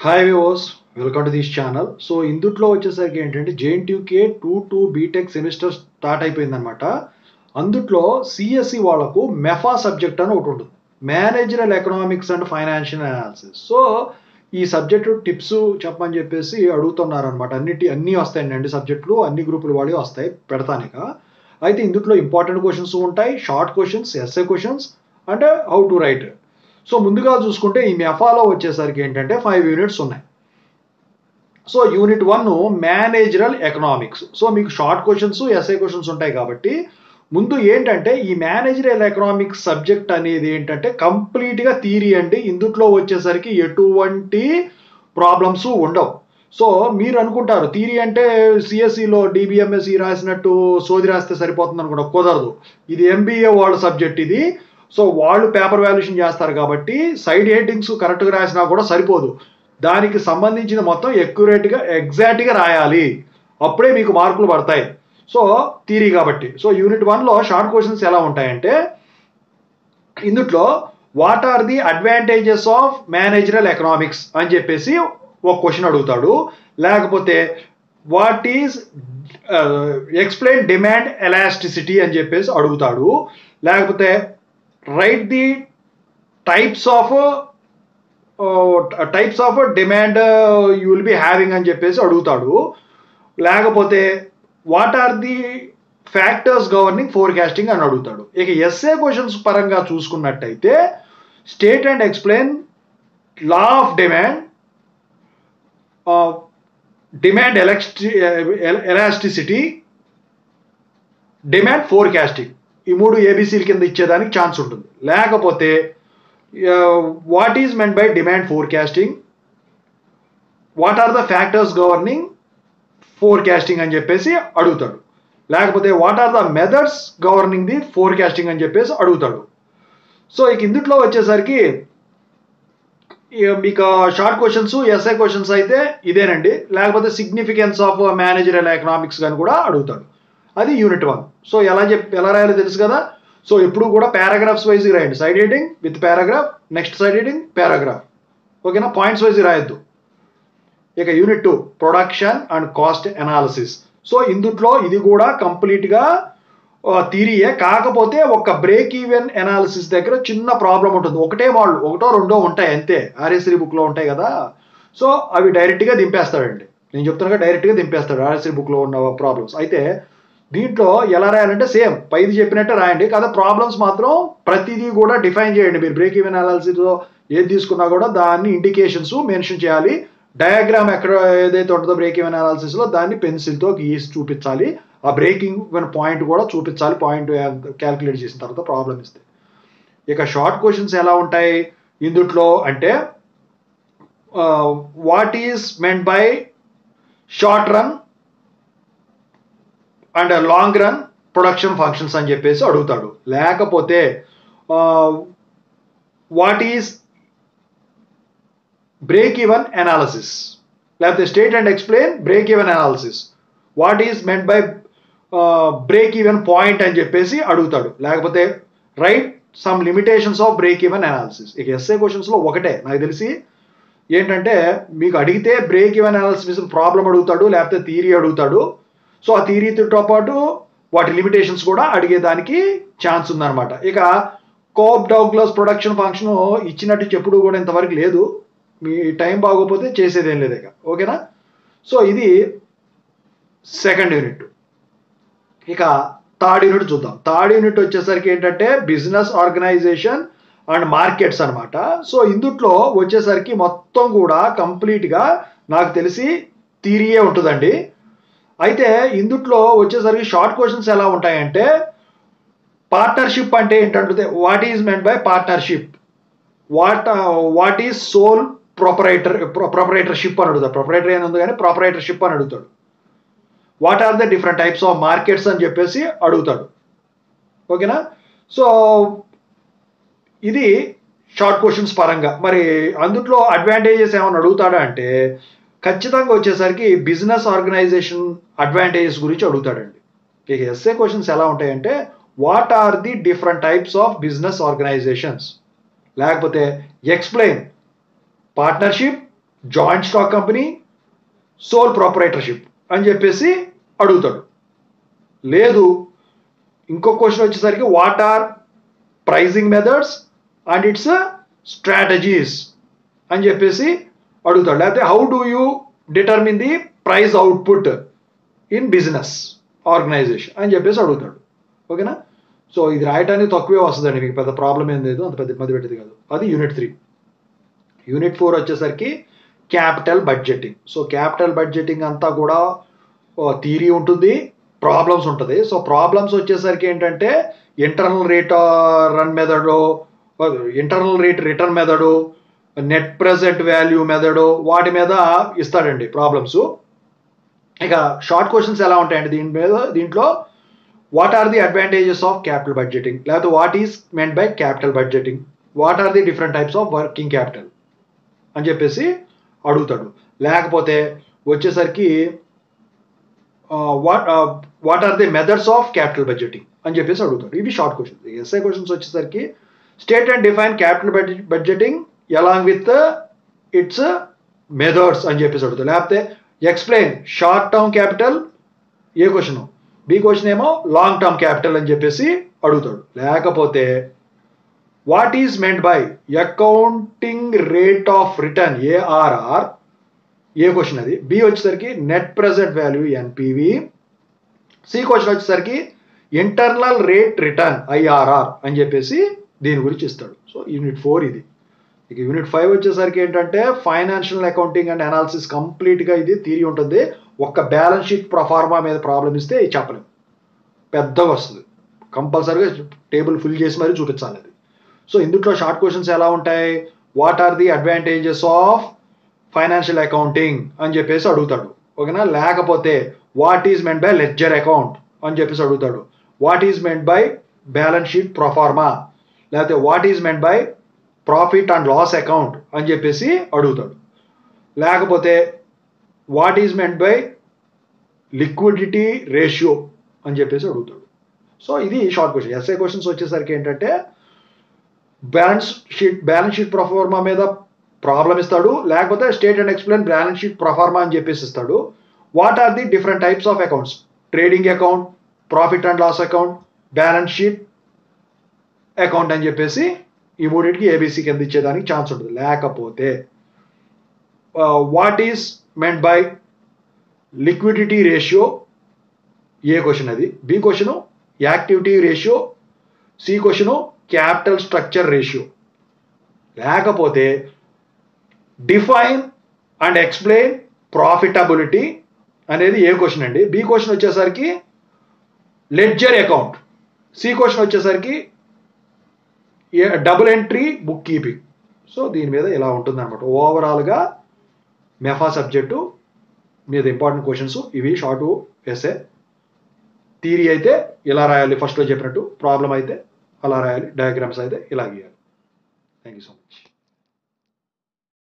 Hi viewers, welcome to this channel. So ఇందుట్లో వచ్చేసరికి ఏంటంటే జేఎన్టీయూకే 2 బీటెక్ సెమిస్టర్ స్టార్ట్ అయిపోయిందనమాట. అందుట్లో సిఎస్సి వాళ్ళకు మెఫా సబ్జెక్ట్ అని ఒకటి ఉంటుంది, managerial economics and financial analysis. So ఈ సబ్జెక్టు టిప్స్ చెప్పమని చెప్పేసి అడుగుతున్నారనమాట. అన్నీ వస్తాయండి, అన్ని సబ్జెక్టులు అన్ని గ్రూపులు వాడి వస్తాయి పెడతానిక. అయితే ఇందుట్లో ఇంపార్టెంట్ క్వశ్చన్స్ ఉంటాయి, షార్ట్ క్వశ్చన్స్, ఎస్ఏ క్వశ్చన్స్ అంటే హౌ టు రైట్. సో ముందుగా చూసుకుంటే ఈ మెఫాలో వచ్చేసరికి ఏంటంటే 5 యూనిట్స్ ఉన్నాయి. So unit 1 managerial economics. So మీకు షార్ట్ క్వశ్చన్స్, ఎస్ఏ క్వశ్చన్స్ ఉంటాయి కాబట్టి ముందు ఏంటంటే ఈ మేనేజరల్ ఎకనామిక్స్ సబ్జెక్ట్ అనేది ఏంటంటే కంప్లీట్గా థియరీ అండి. ఇందుట్లో వచ్చేసరికి ఎటువంటి ప్రాబ్లమ్స్ ఉండవు. సో మీరు అనుకుంటారు థియరీ అంటే సిఎస్సిలో డిబిఎంఎస్సి రాసినట్టు సోది రాస్తే సరిపోతుంది అనుకుంటా, కుదరదు. ఇది ఎంబీఏ వాళ్ళ సబ్జెక్ట్ ఇది. సో వాళ్ళు పేపర్ వాల్యుయేషన్ చేస్తారు కాబట్టి సైడ్ హెడ్డింగ్స్ కరెక్ట్గా రాసినా కూడా సరిపోదు. దానికి సంబంధించిన మొత్తం ఎక్యురేట్గా ఎగ్జాక్ట్గా రాయాలి, అప్పుడే మీకు మార్కులు పడతాయి. సో థియరీ కాబట్టి. సో యూనిట్ 1లో షార్ట్ క్వశ్చన్స్ ఎలా ఉంటాయంటే ఇందుట్లో what are the advantages of managerial economics అని చెప్పేసి ఒక క్వశ్చన్ అడుగుతాడు. లేకపోతే what is explain demand elasticity అని చెప్పేసి అడుగుతాడు. లేకపోతే write the types of demand you will be having అని చెప్పేసి అడుగుతాడు. లేకపోతే what are the factors governing forecasting అని అడుగుతాడు. ఇక ఎస్ఏ క్వశ్చన్స్ పరంగా చూసుకున్నట్టయితే state and explain law of demand elasticity, demand forecasting, ఈ 3 ఏబిసిల కింద ఇచ్చేదానికి ఛాన్స్ ఉంటుంది. లేకపోతే what is meant by demand forecasting, what are the factors governing forecasting అని చెప్పేసి అడుగుతాడు. లేకపోతే what are the methods governing the forecasting అని చెప్పేసి అడుగుతాడు. సో ఇక ఇందుట్లో వచ్చేసరికి మీకు షార్ట్ క్వశ్చన్స్, ఎస్ఐ క్వశ్చన్స్ అయితే ఇదేనండి. లేకపోతే సిగ్నిఫికెన్స్ ఆఫ్ మేనేజరల్ ఎకనామిక్స్ అని కూడా అడుగుతాడు. అది యూనిట్ 1. సో ఎలా రాయాలో తెలుసు కదా. సో ఎప్పుడు కూడా పారాగ్రాఫ్స్ వైజ్ రాయండి. Side heading with paragraph, next side heading paragraph, ఓకేనా. పాయింట్స్ వైజ్ రాయొద్దు. ఇక unit 2 production and cost analysis. So ఇందుట్లో ఇది కూడా కంప్లీట్గా థియరీయే, కాకపోతే ఒక బ్రేక్ ఈవెన్ అనాలిసిస్ దగ్గర చిన్న ప్రాబ్లం ఉంటుంది. ఒకటో రెండో ఉంటాయి అంతే. ఆర్ఎస్సీ బుక్లో ఉంటాయి కదా. సో అవి డైరెక్ట్గా దింపేస్తాడండి. నేను చెప్తున్నాగా డైరెక్ట్గా దింపేస్తాడు ఆర్ఎస్సీ బుక్లో ఉన్న ప్రాబ్లమ్స్. అయితే దీంట్లో ఎలా రాయాలంటే సేమ్ పైది చెప్పినట్టే రాయండి. కదా ప్రాబ్లమ్స్ మాత్రం ప్రతిదీ కూడా డిఫైన్ చేయండి. మీరు బ్రేక్ ఈవెన్ అనాలిసిస్లో ఏది తీసుకున్నా కూడా దాన్ని ఇండికేషన్స్ మెన్షన్ చేయాలి. డయాగ్రామ్ ఎక్కడ ఏదైతే ఉంటుందో బ్రేక్ ఈవెన్ అనాలిసిస్లో దాన్ని పెన్సిల్తో గీసి చూపించాలి. ఆ బ్రేకింగ్ ఈవెన్ పాయింట్ కూడా చూపించాలి. పాయింట్ క్యాల్కులేట్ చేసిన తర్వాత ప్రాబ్లం ఇస్తే. ఇక షార్ట్ క్వశ్చన్స్ ఎలా ఉంటాయి ఇందుట్లో అంటే what is meant by short run and long run production functions అని చెప్పేసి అడుగుతాడు. లేకపోతే what is break even analysis, లేకపోతే state and explain break even analysis, what is meant by break even point అని చెప్పేసి అడుగుతాడు. లేకపోతే write some limitations of break even analysis. ఇక ఎస్ఏ క్వశ్చన్స్లో ఒకటే నాకు తెలిసి ఏంటంటే మీకు అడిగితే బ్రేక్ ఈవెన్ అనాలిసిస్ ప్రాబ్లం అడుగుతాడు, లేకపోతే థియరీ అడుగుతాడు. సో ఆ థియరీతో పాటు వాటి లిమిటేషన్స్ కూడా అడిగేదానికి ఛాన్స్ ఉందన్నమాట. ఇక కోప్ డౌగ్లాస్ ప్రొడక్షన్ ఫంక్షన్ ఇచ్చినట్టు చెప్పుడు కూడా ఇంతవరకు లేదు. మీ టైం బాగోపోతే చేసేదేం లేదు ఇక, ఓకేనా. సో ఇది సెకండ్ యూనిట్. ఇక థర్డ్ యూనిట్ చూద్దాం. థర్డ్ యూనిట్ వచ్చేసరికి ఏంటంటే బిజినెస్ ఆర్గనైజేషన్ అండ్ మార్కెట్స్ అనమాట. సో ఇందుట్లో వచ్చేసరికి మొత్తం కూడా కంప్లీట్గా నాకు తెలిసి థియరీయే ఉంటుందండి. అయితే ఇందుట్లో వచ్చేసరికి షార్ట్ క్వశ్చన్స్ ఎలా ఉంటాయంటే పార్ట్నర్షిప్ అంటే ఏంటంటే what is meant by partnership, what is sole proprietorship అని అడుగుతాడు. ప్రొపరైటర్ అని ఉంది కానీ ప్రొపరైటర్షిప్ అని అడుగుతాడు. What are the different types of markets అని చెప్పేసి అడుగుతాడు, ఓకేనా. సో ఇది షార్ట్ క్వశ్చన్స్ పరంగా. మరి అందుట్లో అడ్వాంటేజెస్ ఏమైనా అడుగుతాడా అంటే ఖచ్చితంగా వచ్చేసరికి బిజినెస్ ఆర్గనైజేషన్ అడ్వాంటేజెస్ గురించి అడుగుతాడండి. ఇక ఎస్ఏ క్వశ్చన్స్ ఎలా ఉంటాయంటే what are the different types of business organisations, లేకపోతే explain partnership, joint stock company, sole proprietorship అని చెప్పేసి అడుగుతాడు. లేదు ఇంకో క్వశ్చన్ వచ్చేసరికి what are pricing methods and its strategies అని చెప్పేసి అడుగుతాడు. లేకపోతే how do you determine the price output in business organisation అని చెప్పేసి అడుగుతాడు. ఓకేనా? సో ఇది రాయటానికి తక్కువే వస్తుందండి, మీకు పెద్ద ప్రాబ్లం ఏం లేదు, అంత పెద్ద ఇబ్బంది పెట్టేది కాదు. అది యూనిట్ 3. యూనిట్ 4 వచ్చేసరికి capital budgeting. So capital budgeting అంతా కూడా థియరీ ఉంటుంది, ప్రాబ్లమ్స్ ఉంటుంది. సో ప్రాబ్లమ్స్ వచ్చేసరికి ఏంటంటే internal rate run method, internal rate return method, net present value method, వాటి మీద ఇస్తాడండి ప్రాబ్లమ్స్. ఇక షార్ట్ క్వశ్చన్స్ ఎలా ఉంటాయండి దీంట్లో what are the advantages of capital budgeting, లేకపోతే what is meant by capital budgeting, what are the different types of working capital అని చెప్పేసి అడుగుతాడు. లేకపోతే వచ్చేసరికి what are the methods of capital budgeting అని చెప్పేసి అడుగుతాడు. ఇవి షార్ట్ క్వశ్చన్స్. ఎస్ఐ క్వశ్చన్స్ వచ్చేసరికి state and define capital budgeting along with its methods అని చెప్పేసి అడుగుతాడు. లేకపోతే explain short term capital, A question. B question ఏమో లాంగ్ టర్మ్ క్యాపిటల్ అని చెప్పేసి అడుగుతాడు. లేకపోతే what is meant by accounting rate of return, ARR, A question అది. బి వచ్చేసరికి net present value, NPV. C question వచ్చేసరికి ఇంటర్నల్ రేట్ రిటర్న్, ఐఆర్ఆర్ అని చెప్పేసి దీని గురించి ఇస్తాడు. సో యూనిట్ 4 ఇది. ఇక యూనిట్ 5 వచ్చేసరికి ఏంటంటే ఫైనాన్షియల్ అకౌంటింగ్ అండ్ అనాలిసిస్. కంప్లీట్గా ఇది థియరీ ఉంటుంది. ఒక్క బ్యాలెన్స్ షీట్ ప్రొఫార్మా మీద ప్రాబ్లం ఇస్తే చెప్పలేము, పెద్దగా వస్తుంది. కంపల్సరీగా టేబుల్ ఫిల్ చేసి మరీ చూపించాలి అది. సో ఇందులో షార్ట్ క్వశ్చన్స్ ఎలా ఉంటాయి, what are the advantages of financial accounting అని చెప్పేసి అడుగుతాడు. ఓకేనా? లేకపోతే what is meant by ledger account అని చెప్పేసి అడుగుతాడు. What is meant by balance sheet proforma, లేకపోతే what is meant by profit and loss account అని చెప్పేసి అడుగుతాడు. లేకపోతే what is meant by liquidity ratio అని చెప్పేసి అడుగుతాడు. సో ఇది షార్ట్ క్వశ్చన్. ఎస్ఐ క్వశ్చన్స్ వచ్చేసరికి ఏంటంటే బ్యాలెన్స్ షీట్ ప్రొఫార్మా మీద ప్రాబ్లం ఇస్తాడు, లేకపోతే state and explain balance sheet proforma అని చెప్పేసి ఇస్తాడు. What are the different types of accounts, trading account, profit and loss account, balance sheet account అని చెప్పేసి ఈ మూడింటికి ఏబీసీ కింద ఇచ్చేదానికి ఛాన్స్ ఉంటుంది. లేకపోతే what is meant by liquidity ratio, A question అది. B question activity ratio, C question capital structure ratio. లేకపోతే డిఫైన్ అండ్ ఎక్స్ప్లెయిన్ ప్రాఫిటబిలిటీ అనేది ఏ క్వశ్చన్ అండి. బి క్వశ్చన్ వచ్చేసరికి లెడ్జర్ అకౌంట్, సి క్వశ్చన్ వచ్చేసరికి double entry book keeping. So దీని మీద ఇలా ఉంటుంది అనమాట. ఓవరాల్గా మెఫా సబ్జెక్టు మీద ఇంపార్టెంట్ క్వశ్చన్స్ ఇవి. Short SA. థియరీ అయితే ఇలా రాయాలి ఫస్ట్లో చెప్పినట్టు, ప్రాబ్లం అయితే అలా రాయాలి, డయాగ్రామ్స్ అయితే ఇలా గీయాలి. Thank you so much.